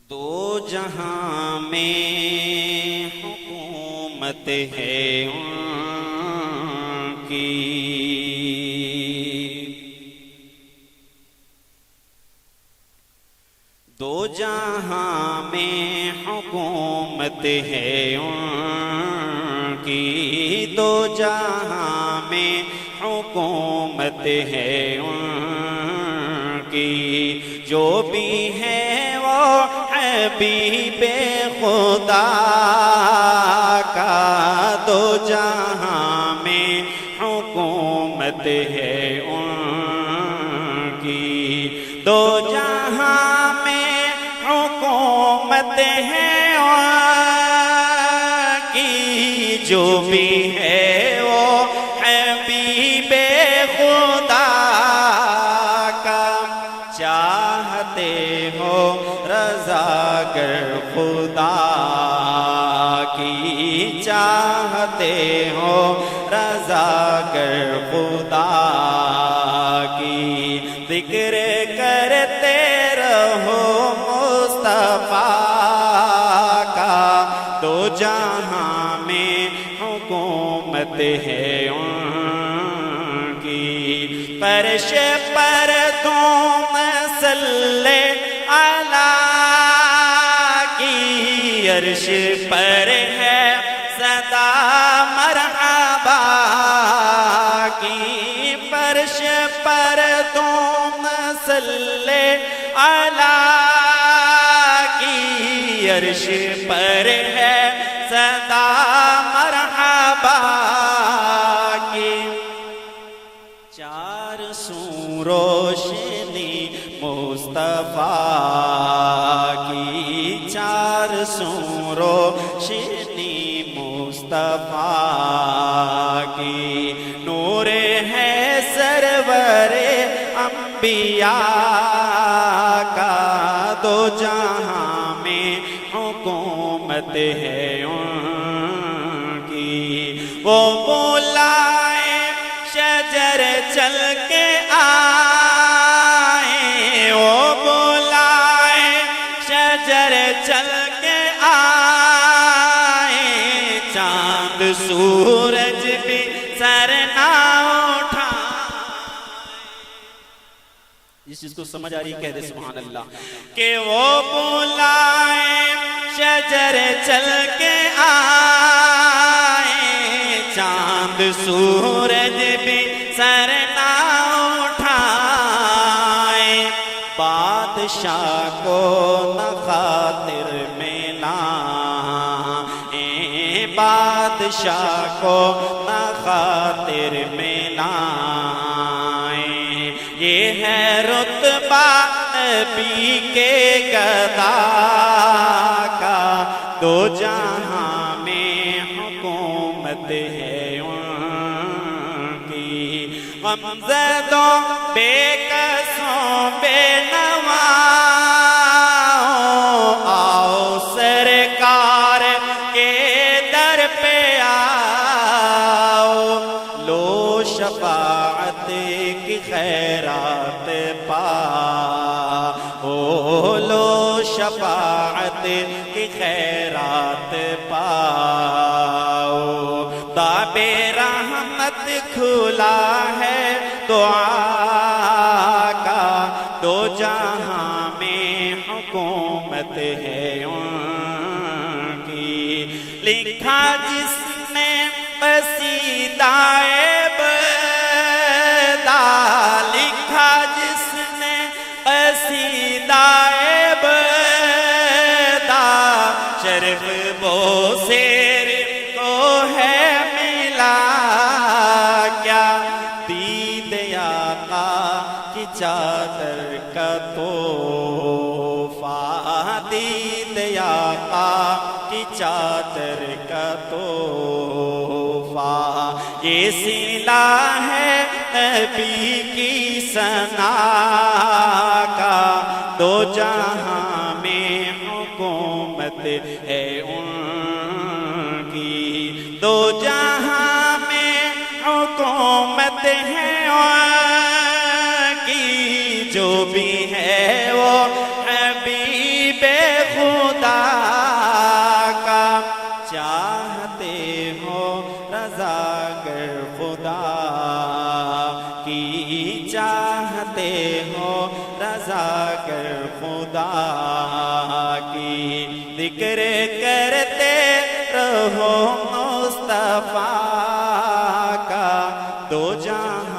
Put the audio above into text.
دو جہاں میں حکومت ہے ان کی، دو جہاں میں حکومت ہے ان کی، دو جہاں میں حکومت ہے ان کی، جو بھی ہے وہ حبیب خدا کا، دو جہاں میں حکومت ہے ان کی، دو جہاں میں حکومت ہے ان کی، جو بھی ہے وہ حبیب خدا کا، چاہتے ہو رضا گر خدا کی، چاہتے ہو رضا گر خدا کی، ذکر کرتے رہو مصطفیٰ کا، دو جہاں میں حکومت ہے ان کی، فرش پر تم صلی علیہ کی، عرش پر ہے صدا مرحبا کی، فرش پر تم صلی علیہ کی، عرش پر ہے صدا مرحبا کی، چار سو روشنی مصطفیٰ کی، چار سو روشنی مصطفیٰ کی، نور ہے سرور انبیاء کا، دو جہاں میں حکومت ہے ان کی، وہ بلائے شجر چل کے آئے، وہ بلائے شجر چل کے آئے، چاند سورج بھی سر نہ اٹھائے، اس چیز کو سمجھ آ رہی کہہ دے سبحان اللہ، کہ وہ بلائے شجر چل کے آئے، چاند سورج بھی سر نہ اٹھائے، بادشاہ کو نہ خاطر میں لائیں، بادشاہ کو نہ خاطر میں لائیں، یہ ہے رتبہ نبی کے گدا کا، دو جہاں میں حکومت ہے ان کی، غمزدوں بے قصوں بے نواؤں، آؤ سرکار کے در پہ آؤ، لو شفاعت کی خیرات پاؤ، لو شفاعت کی خیرات پاؤ، باب رحمت کھلا ہے دعا کا، دو جہاں میں حکومت ہے ان کی، لکھا جس نے قصیدہ بدا، لکھا جس نے قصیدہ بدا، شرف بوسیر کو ہے ملا کیا، دید آقا کی چادر کا تحفہ، دید آقا کی چادر کا تحفہ، یہ صلہ ہے نبی کی ثنا کا، دو جہاں میں حکومت ہے ان کی، دو جہاں میں حکومت ہے ان کی، جو بھی ہے وہ حبیب خدا خدا کی چاہتے ہو رضا گر خدا کی ذکر کرتے رہو مصطفیٰ کا دو جہاں